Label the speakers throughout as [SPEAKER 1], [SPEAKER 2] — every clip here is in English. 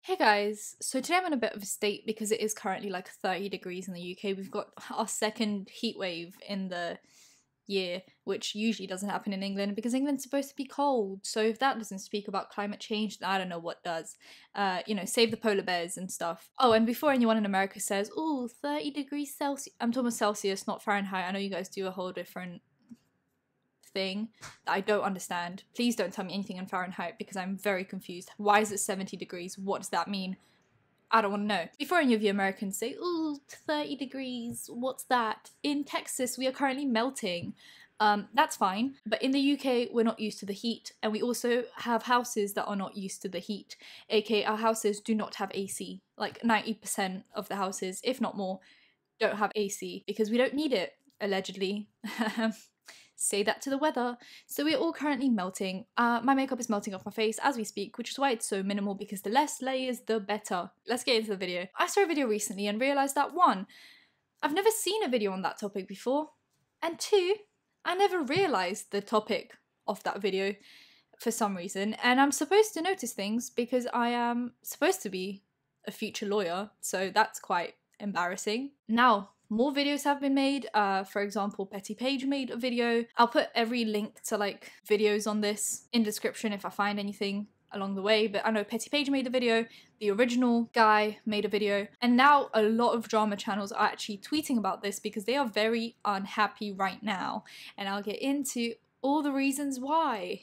[SPEAKER 1] Hey guys, so today I'm in a bit of a state because it is currently like 30 degrees in the UK. We've got our second heat wave in the year, which usually doesn't happen in England because England's supposed to be cold. So if that doesn't speak about climate change, then I don't know what does. Save the polar bears and stuff. Oh, and before anyone in America says, oh, 30 degrees Celsius, I'm talking about Celsius, not Fahrenheit. I know you guys do a whole different thing that I don't understand. Please don't tell me anything in Fahrenheit because I'm very confused. Why is it 70 degrees? What does that mean? I don't want to know. Before any of you Americans say, ooh, 30 degrees, what's that? In Texas, we are currently melting. That's fine. But in the UK, we're not used to the heat. And we also have houses that are not used to the heat. AKA our houses do not have AC. Like 90% of the houses, if not more, don't have AC because we don't need it, allegedly. Say that to the weather. So we're all currently melting. My makeup is melting off my face as we speak, which is why it's so minimal because the less layers, the better. Let's get into the video. I saw a video recently and realised that one, I've never seen a video on that topic before. And two, I never realised the topic of that video for some reason. And I'm supposed to notice things because I am supposed to be a future lawyer. So that's quite embarrassing. Now, more videos have been made. For example, Petty Page made a video. I'll put every link to like videos on this in description if I find anything along the way, but I know Petty Page made a video, the original guy made a video, and now a lot of drama channels are actually tweeting about this because they are very unhappy right now, and I'll get into all the reasons why.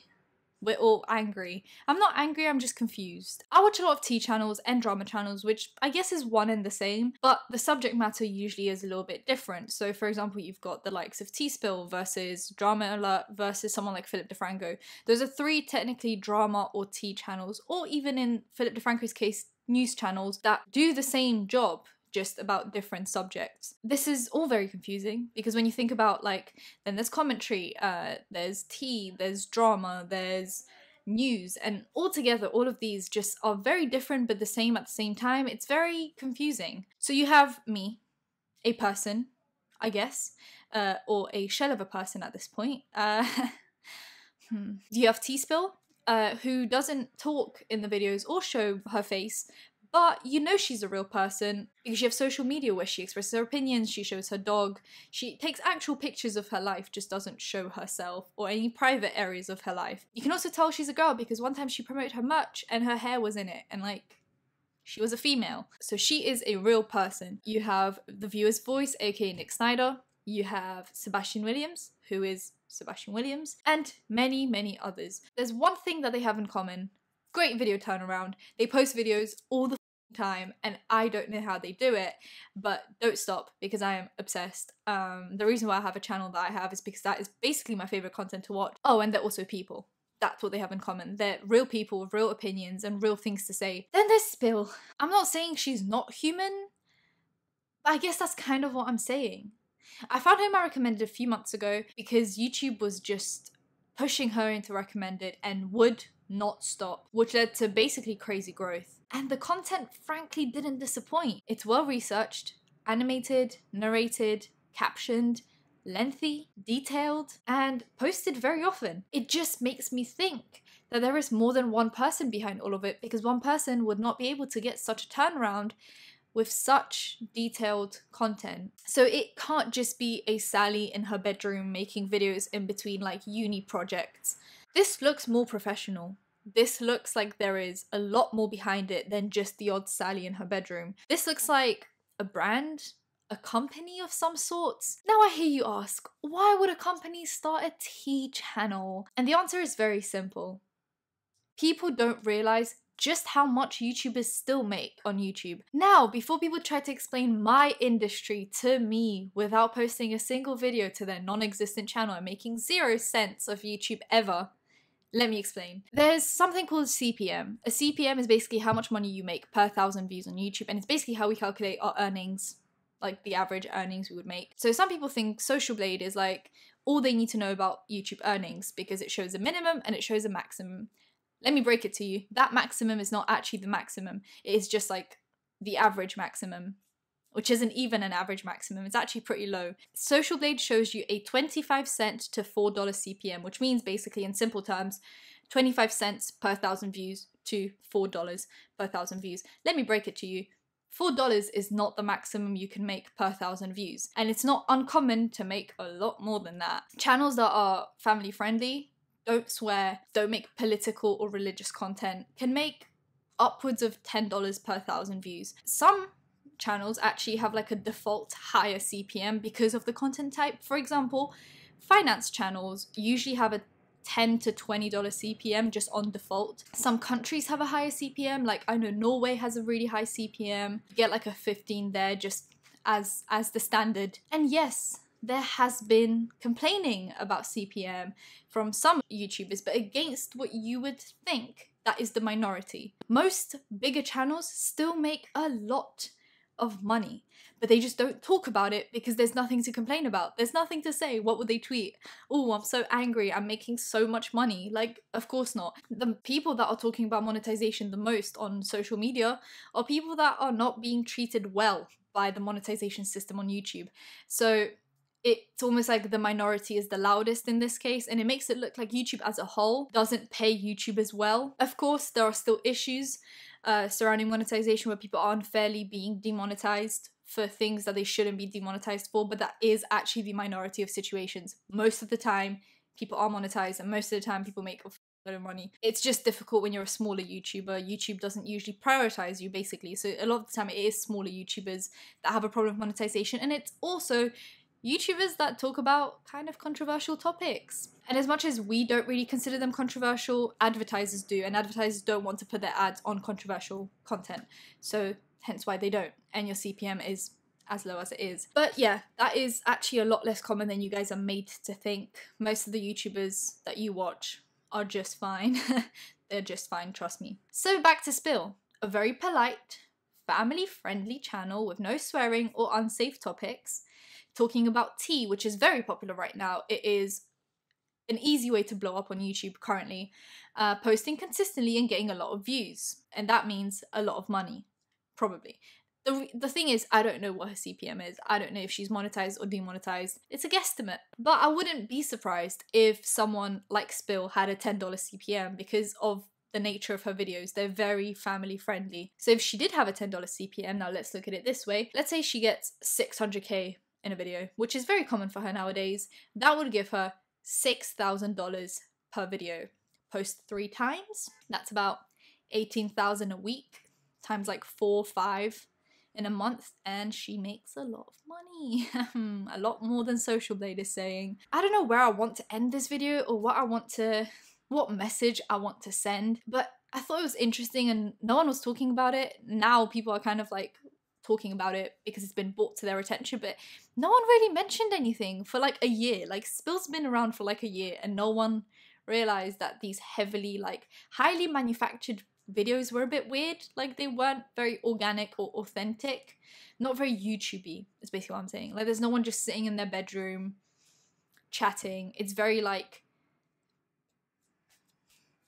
[SPEAKER 1] We're all angry. I'm not angry, I'm just confused. I watch a lot of tea channels and drama channels, which I guess is one and the same, but the subject matter usually is a little bit different. So for example, you've got the likes of Tea Spill versus Drama Alert versus someone like Philip DeFranco. Those are three technically drama or tea channels, or even in Philip DeFranco's case, news channels that do the same job, just about different subjects. This is all very confusing because when you think about like, then there's commentary, there's tea, there's drama, there's news, and altogether all of these just are very different but the same at the same time. It's very confusing. So you have me, a person, I guess, or a shell of a person at this point. You have Tea Spill, who doesn't talk in the videos or show her face, but you know she's a real person because you have social media where she expresses her opinions, she shows her dog, she takes actual pictures of her life, just doesn't show herself or any private areas of her life. You can also tell she's a girl because one time she promoted her merch and her hair was in it and like, she was a female. So she is a real person. You have the viewer's voice, aka Nick Snyder. You have Sebastian Williams, who is Sebastian Williams, and many, many others. There's one thing that they have in common. Great video turnaround. They post videos all the time and I don't know how they do it, but don't stop because I am obsessed. The reason why I have a channel that I have is because that is basically my favorite content to watch. Oh, and they're also people. That's what they have in common. They're real people with real opinions and real things to say. Then there's Spill. I'm not saying she's not human, but I guess that's kind of what I'm saying. I found her my recommended a few months ago because YouTube was just pushing her into recommended and would not stop, which led to basically crazy growth. And the content frankly didn't disappoint. It's well researched, animated, narrated, captioned, lengthy, detailed, and posted very often. It just makes me think that there is more than one person behind all of it because one person would not be able to get such a turnaround with such detailed content. So it can't just be a Sally in her bedroom making videos in between like uni projects. This looks more professional. This looks like there is a lot more behind it than just the odd Sally in her bedroom. This looks like a brand, a company of some sorts. Now I hear you ask, why would a company start a tea channel? And the answer is very simple. People don't realize just how much YouTubers still make on YouTube. Now, before people try to explain my industry to me without posting a single video to their non-existent channel and making 0 cents of YouTube ever, let me explain. There's something called CPM. A CPM is basically how much money you make per 1,000 views on YouTube, and it's basically how we calculate our earnings, like the average earnings we would make. So some people think Social Blade is like all they need to know about YouTube earnings because it shows a minimum and it shows a maximum. Let me break it to you. That maximum is not actually the maximum. It is just like the average maximum, which isn't even an average maximum. It's actually pretty low. Social Blade shows you a 25 cent to $4 CPM, which means basically in simple terms, 25 cents per 1,000 views to $4 per 1,000 views. Let me break it to you. $4 is not the maximum you can make per 1,000 views. And it's not uncommon to make a lot more than that. Channels that are family friendly, don't swear, don't make political or religious content, can make upwards of $10 per 1,000 views. Some channels actually have like a default higher CPM because of the content type. For example, finance channels usually have a $10 to $20 CPM just on default. Some countries have a higher CPM, like I know Norway has a really high CPM. You get like a 15 there just as the standard. And yes, there has been complaining about CPM from some YouTubers, but against what you would think, that is the minority. Most bigger channels still make a lot of money, but they just don't talk about it because there's nothing to complain about. There's nothing to say. What would they tweet? Oh, I'm so angry, I'm making so much money. Like, of course not. The people that are talking about monetization the most on social media are people that are not being treated well by the monetization system on YouTube. So it's almost like the minority is the loudest in this case, and it makes it look like YouTube as a whole doesn't pay YouTubers well. Of course, there are still issues surrounding monetization where people are unfairly being demonetized for things that they shouldn't be demonetized for, but that is actually the minority of situations. Most of the time, people are monetized, and most of the time, people make a lot of money. It's just difficult when you're a smaller YouTuber. YouTube doesn't usually prioritize you, basically. So a lot of the time, it is smaller YouTubers that have a problem with monetization, and it's also YouTubers that talk about kind of controversial topics. And as much as we don't really consider them controversial, advertisers do, and advertisers don't want to put their ads on controversial content. So hence why they don't, and your CPM is as low as it is. But yeah, that is actually a lot less common than you guys are made to think. Most of the YouTubers that you watch are just fine. They're just fine, trust me. So back to Spill, a very polite, family-friendly channel with no swearing or unsafe topics, talking about tea, which is very popular right now. It is an easy way to blow up on YouTube currently, posting consistently and getting a lot of views. And that means a lot of money, probably. The thing is, I don't know what her CPM is. I don't know if she's monetized or demonetized. It's a guesstimate. But I wouldn't be surprised if someone like Spill had a $10 CPM because of the nature of her videos. They're very family friendly. So if she did have a $10 CPM, now let's look at it this way. Let's say she gets 600k in a video, which is very common for her nowadays. That would give her $6,000 per video. Post 3 times, that's about 18,000 a week, times like 4 or 5 in a month, and she makes a lot of money. A lot more than Social Blade is saying. I don't know where I want to end this video or what message I want to send, but I thought it was interesting and no one was talking about it. Now people are kind of like talking about it because it's been brought to their attention, but no one really mentioned anything for like a year. Like, Spill's been around for like a year and no one realized that these heavily, like, highly manufactured videos were a bit weird. Like, they weren't very organic or authentic. Not very YouTube-y, is basically what I'm saying. Like, there's no one just sitting in their bedroom chatting. It's very like,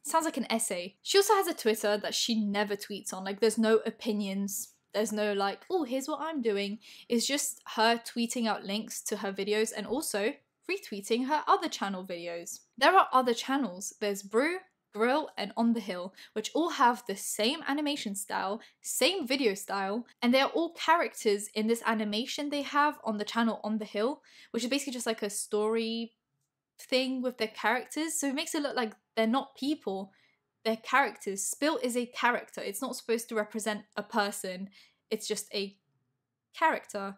[SPEAKER 1] sounds like an essay. She also has a Twitter that she never tweets on. Like, there's no opinions. There's no like, oh, here's what I'm doing. It's just her tweeting out links to her videos and also retweeting her other channel videos. There are other channels. There's Brew, Grill, and On the Hill, which all have the same animation style, same video style, and they are all characters in this animation they have on the channel On the Hill, which is basically just like a story thing with their characters. So it makes it look like they're not people, they're characters. Spill is a character. It's not supposed to represent a person. It's just a character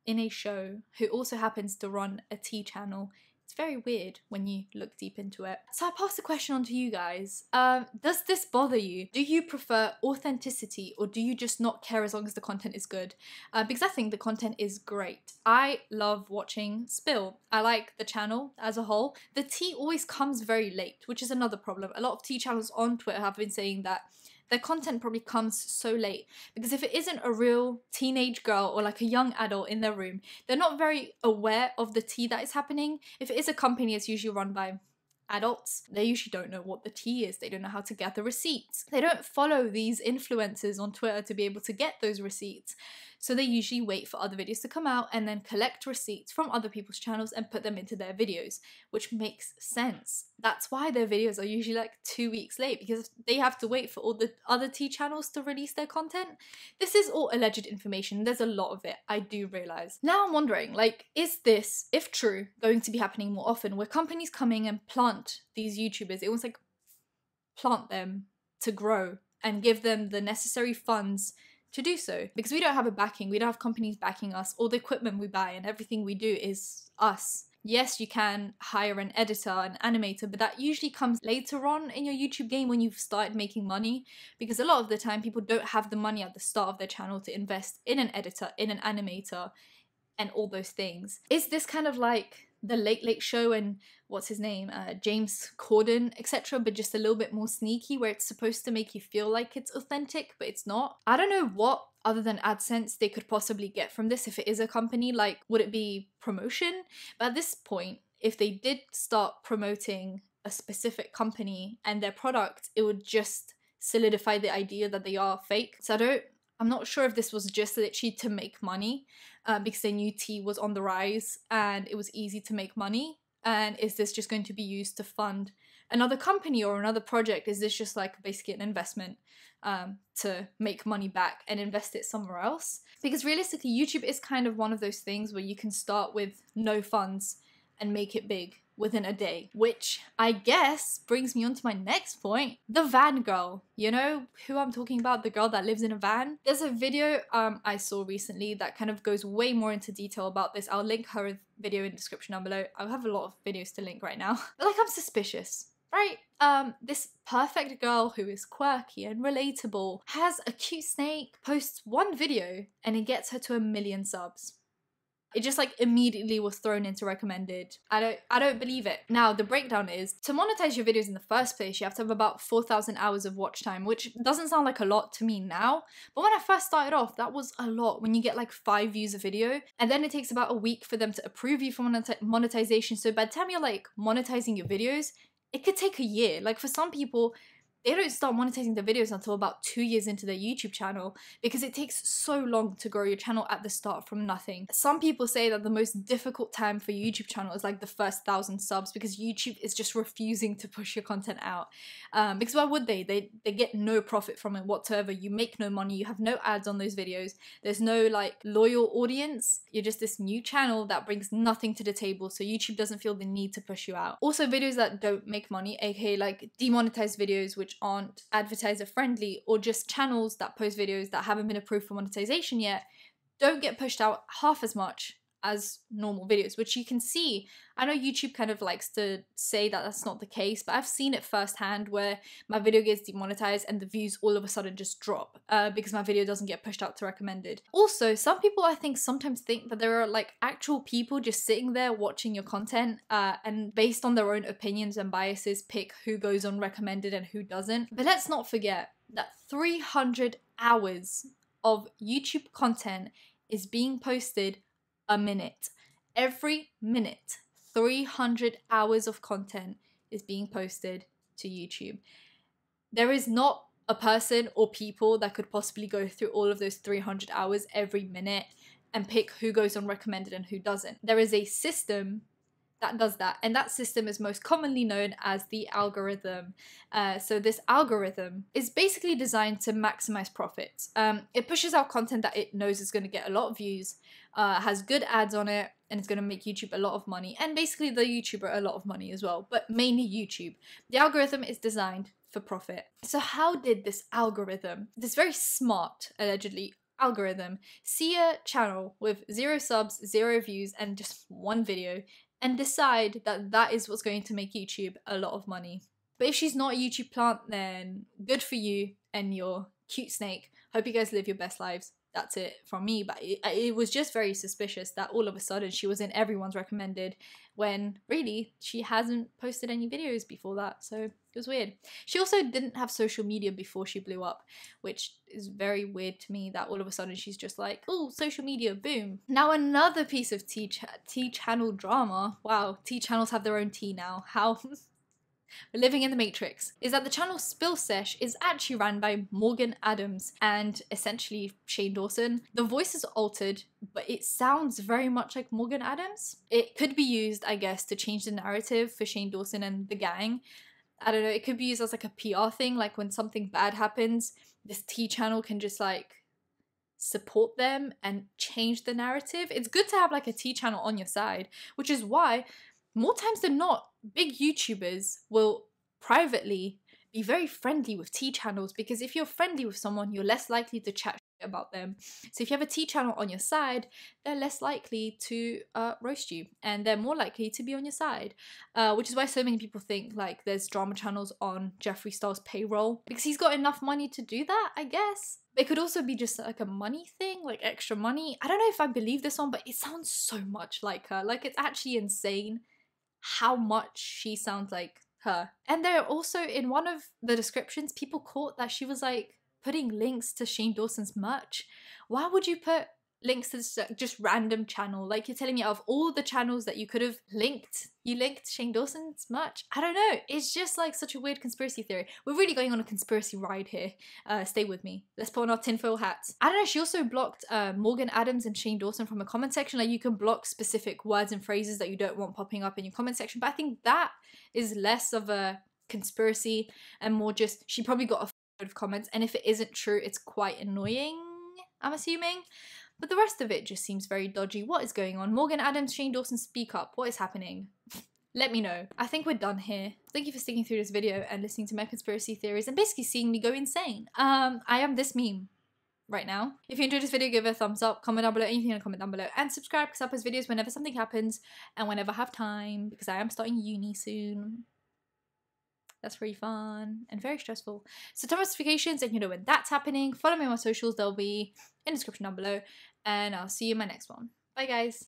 [SPEAKER 1] in a show who also happens to run a tea channel. It's very weird when you look deep into it. So I pass the question on to you guys. Does this bother you? Do you prefer authenticity, or do you just not care as long as the content is good? Because I think the content is great. I love watching Spill. I like the channel as a whole. The tea always comes very late, which is another problem. A lot of tea channels on Twitter have been saying that their content probably comes so late, because if it isn't a real teenage girl or like a young adult in their room, they're not very aware of the tea that is happening. If it is a company, it's usually run by, adults. They usually don't know what the tea is. They don't know how to get the receipts. They don't follow these influencers on Twitter to be able to get those receipts. So they usually wait for other videos to come out and then collect receipts from other people's channels and put them into their videos, which makes sense. That's why their videos are usually like 2 weeks late, because they have to wait for all the other tea channels to release their content. This is all alleged information. There's a lot of it, I do realize. Now I'm wondering, like, is this, if true, going to be happening more often, where companies coming and plant these YouTubers, it was like plant them to grow and give them the necessary funds to do so, because we don't have a backing, we don't have companies backing us. All the equipment we buy and everything we do is us. Yes, you can hire an editor, an animator, but that usually comes later on in your YouTube game when you've started making money, because a lot of the time people don't have the money at the start of their channel to invest in an editor, in an animator, and all those things. Is this kind of like the Late Late Show and what's his name, James Corden, etc., but just a little bit more sneaky, where it's supposed to make you feel like it's authentic, but it's not? I don't know what other than AdSense they could possibly get from this if it is a company. Like, would it be promotion? But at this point, if they did start promoting a specific company and their product, it would just solidify the idea that they are fake. So I'm not sure if this was just literally to make money, because they knew tea was on the rise and it was easy to make money. And is this just going to be used to fund another company or another project? Is this just like basically an investment to make money back and invest it somewhere else? Because realistically, YouTube is kind of one of those things where you can start with no funds and make it big within a day, which I guess brings me on to my next point, the van girl. You know who I'm talking about, the girl that lives in a van? There's a video I saw recently that kind of goes way more into detail about this. I'll link her video in the description down below. I have a lot of videos to link right now. But like, I'm suspicious, right? This perfect girl who is quirky and relatable, has a cute snake, posts one video and it gets her to 1 million subs. It just like immediately was thrown into recommended. I don't believe it. Now the breakdown is, to monetize your videos in the first place, you have to have about 4,000 hours of watch time, which doesn't sound like a lot to me now, but when I first started off, that was a lot. When you get like 5 views a video, and then it takes about a week for them to approve you for monetization. So by the time you're like monetizing your videos, it could take a year. Like for some people, they don't start monetizing their videos until about 2 years into their YouTube channel, because it takes so long to grow your channel at the start from nothing. Some people say that the most difficult time for your YouTube channel is like the first 1,000 subs, because YouTube is just refusing to push your content out. Because why would they? They get no profit from it whatsoever. You make no money, you have no ads on those videos, there's no like loyal audience. You're just this new channel that brings nothing to the table, so YouTube doesn't feel the need to push you out. Also, videos that don't make money, aka like demonetized videos which aren't advertiser friendly, or just channels that post videos that haven't been approved for monetization yet, don't get pushed out half as much as normal videos, which you can see. I know YouTube kind of likes to say that that's not the case, but I've seen it firsthand where my video gets demonetized and the views all of a sudden just drop because my video doesn't get pushed out to recommended. Also, some people I think sometimes think that there are like actual people just sitting there watching your content and based on their own opinions and biases pick who goes on recommended and who doesn't. But let's not forget that 300 hours of YouTube content is being posted a minute. Every minute, 300 hours of content is being posted to YouTube. There is not a person or people that could possibly go through all of those 300 hours every minute and pick who goes on recommended and who doesn't. There is a system that does that, and that system is most commonly known as the algorithm. So this algorithm is basically designed to maximize profits. It pushes out content that it knows is going to get a lot of views, has good ads on it, and it's going to make YouTube a lot of money, and basically the YouTuber a lot of money as well, but mainly YouTube. The algorithm is designed for profit. So how did this algorithm, this very smart, allegedly, algorithm, see a channel with 0 subs, 0 views, and just 1 video, and decide that that is what's going to make YouTube a lot of money? But if she's not a YouTube plant, then good for you and your cute snake. Hope you guys live your best lives. That's it from me. But it was just very suspicious that all of a sudden she was in everyone's recommended when really she hasn't posted any videos before that. So it was weird. She also didn't have social media before she blew up, which is very weird to me that all of a sudden she's just like, oh, social media, boom. Now another piece of tea channel drama. Wow, tea channels have their own tea now. How we're living in the Matrix, is that the channel Spill Sesh is actually ran by Morgan Adams and essentially Shane Dawson. The voice is altered, but it sounds very much like Morgan Adams. It could be used, I guess, to change the narrative for Shane Dawson and the gang. I don't know, it could be used as like a PR thing, like when something bad happens, this T channel can just like support them and change the narrative. It's good to have like a T channel on your side, which is why more times than not, big YouTubers will privately be very friendly with T channels, because if you're friendly with someone, you're less likely to chat about them. So if you have a T channel on your side, they're less likely to roast you, and they're more likely to be on your side, which is why so many people think like there's drama channels on Jeffree Star's payroll, because he's got enough money to do that, I guess. It could also be just like a money thing, like extra money. I don't know if I believe this one, but it sounds so much like her. Like, it's actually insane how much she sounds like her. And there also, in one of the descriptions, people caught that she was like putting links to Shane Dawson's merch. Why would you put links to just random channel? Like, you're telling me out of all the channels that you could have linked, you linked Shane Dawson's merch? I don't know. It's just like such a weird conspiracy theory. We're really going on a conspiracy ride here. Stay with me. Let's put on our tinfoil hats. I don't know. She also blocked Morgan Adams and Shane Dawson from a comment section. Like, you can block specific words and phrases that you don't want popping up in your comment section. But I think that is less of a conspiracy and more just she probably got a of comments, and if it isn't true, it's quite annoying, I'm assuming. But the rest of it just seems very dodgy. What is going on? Morgan Adams, Shane Dawson, speak up. What is happening? Let me know. I think we're done here. Thank you for sticking through this video and listening to my conspiracy theories and basically seeing me go insane. I am this meme right now. If you enjoyed this video, give it a thumbs up, comment down below, anything in the comment down below, and subscribe because I post videos whenever something happens and whenever I have time, because I am starting uni soon. That's very fun and very stressful. So turn notifications and you know when that's happening. Follow me on my socials, they'll be in the description down below. And I'll see you in my next one. Bye guys.